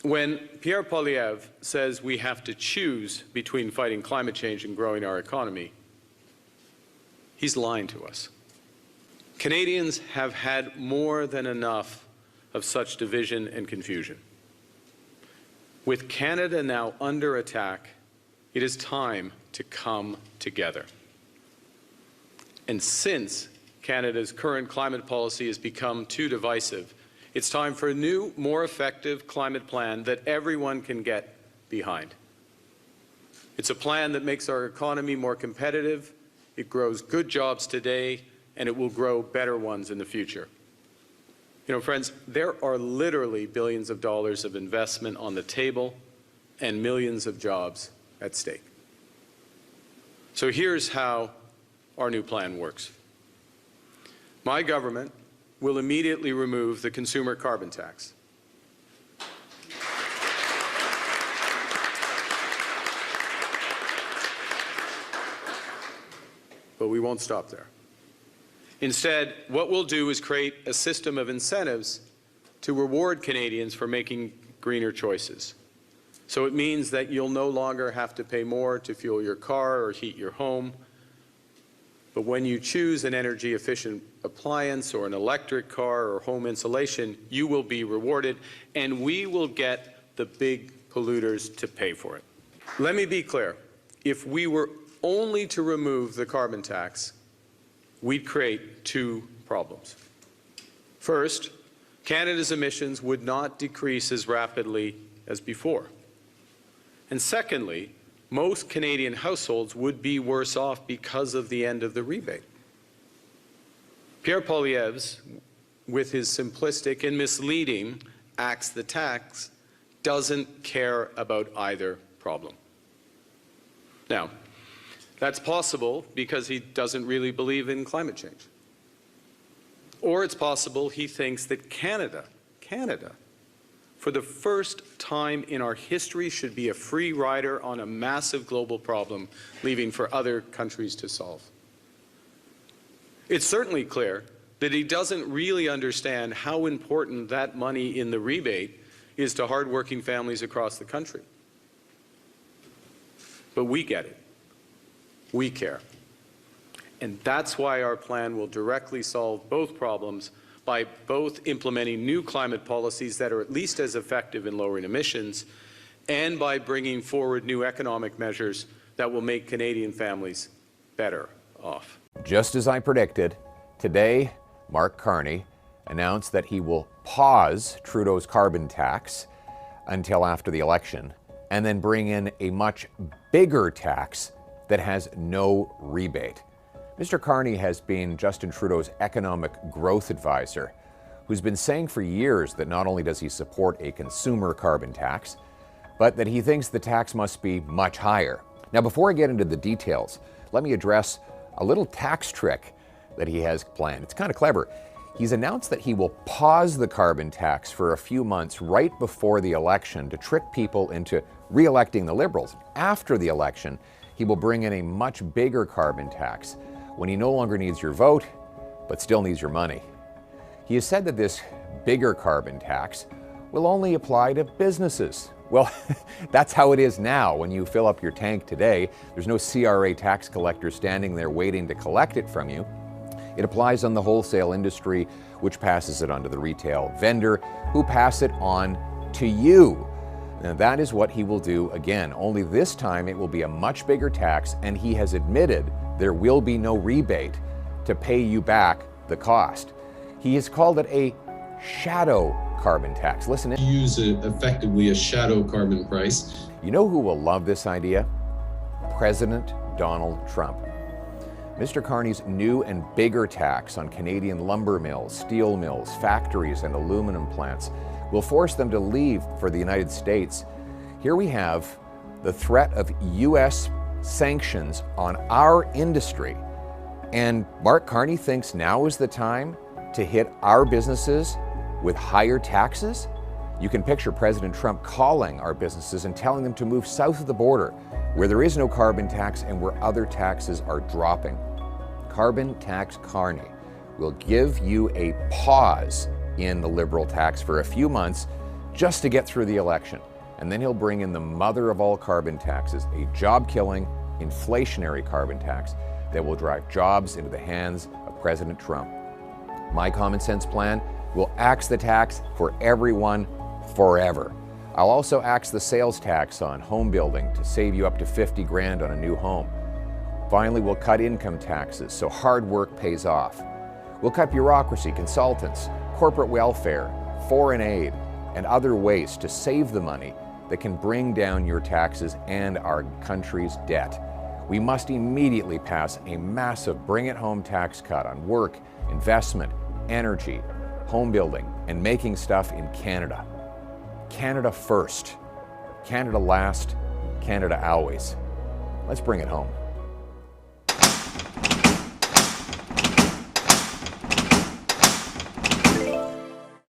When Pierre Poilievre says we have to choose between fighting climate change and growing our economy, he's lying to us. Canadians have had more than enough of such division and confusion. With Canada now under attack, it is time to come together. And since Canada's current climate policy has become too divisive, it's time for a new, more effective climate plan that everyone can get behind. It's a plan that makes our economy more competitive, it grows good jobs today, and it will grow better ones in the future. You know, friends, there are literally billions of dollars of investment on the table and millions of jobs at stake. So here's how our new plan works. My government will immediately remove the consumer carbon tax. But we won't stop there. Instead, what we'll do is create a system of incentives to reward Canadians for making greener choices. So it means that you'll no longer have to pay more to fuel your car or heat your home. But when you choose an energy-efficient appliance or an electric car or home insulation, you will be rewarded, and we will get the big polluters to pay for it. Let me be clear. If we were only to remove the carbon tax, we'd create two problems. First, Canada's emissions would not decrease as rapidly as before. And secondly, most Canadian households would be worse off because of the end of the rebate. Pierre Poilievre, with his simplistic and misleading axe the tax, doesn't care about either problem. Now, that's possible because he doesn't really believe in climate change. Or it's possible he thinks that Canada, for the first time in our history, should be a free rider on a massive global problem, leaving for other countries to solve. It's certainly clear that he doesn't really understand how important that money in the rebate is to hardworking families across the country. But we get it. We care. And that's why our plan will directly solve both problems by both implementing new climate policies that are at least as effective in lowering emissions and by bringing forward new economic measures that will make Canadian families better off. Just as I predicted, today, Mark Carney announced that he will pause Trudeau's carbon tax until after the election and then bring in a much bigger tax that has no rebate. Mr. Carney has been Justin Trudeau's economic growth advisor, who's been saying for years that not only does he support a consumer carbon tax, but that he thinks the tax must be much higher. Now, before I get into the details, let me address a little tax trick that he has planned. It's kind of clever. He's announced that he will pause the carbon tax for a few months right before the election to trick people into re-electing the Liberals. After the election, he will bring in a much bigger carbon tax when he no longer needs your vote, but still needs your money. He has said that this bigger carbon tax will only apply to businesses. Well, that's how it is now. When you fill up your tank today, there's no CRA tax collector standing there waiting to collect it from you. It applies on the wholesale industry, which passes it on to the retail vendor, who pass it on to you. Now, that is what he will do again, only this time it will be a much bigger tax, and he has admitted there will be no rebate to pay you back the cost. He has called it a shadow carbon tax. Listen. Use effectively a shadow carbon price. You know who will love this idea? President Donald Trump. Mr. Carney's new and bigger tax on Canadian lumber mills, steel mills, factories, and aluminum plants will force them to leave for the United States. Here we have the threat of U.S. sanctions on our industry. And Mark Carney thinks now is the time to hit our businesses with higher taxes? You can picture President Trump calling our businesses and telling them to move south of the border, where there is no carbon tax and where other taxes are dropping. Carbon tax Carney will give you a pause in the Liberal tax for a few months just to get through the election. And then he'll bring in the mother of all carbon taxes, a job-killing, inflationary carbon tax that will drive jobs into the hands of President Trump. My common sense plan will axe the tax for everyone forever. I'll also axe the sales tax on home building to save you up to 50 grand on a new home. Finally, we'll cut income taxes so hard work pays off. We'll cut bureaucracy, consultants, corporate welfare, foreign aid, and other waste to save the money that can bring down your taxes and our country's debt. We must immediately pass a massive bring-it-home tax cut on work, investment, energy, home building, and making stuff in Canada. Canada first, Canada last, Canada always. Let's bring it home.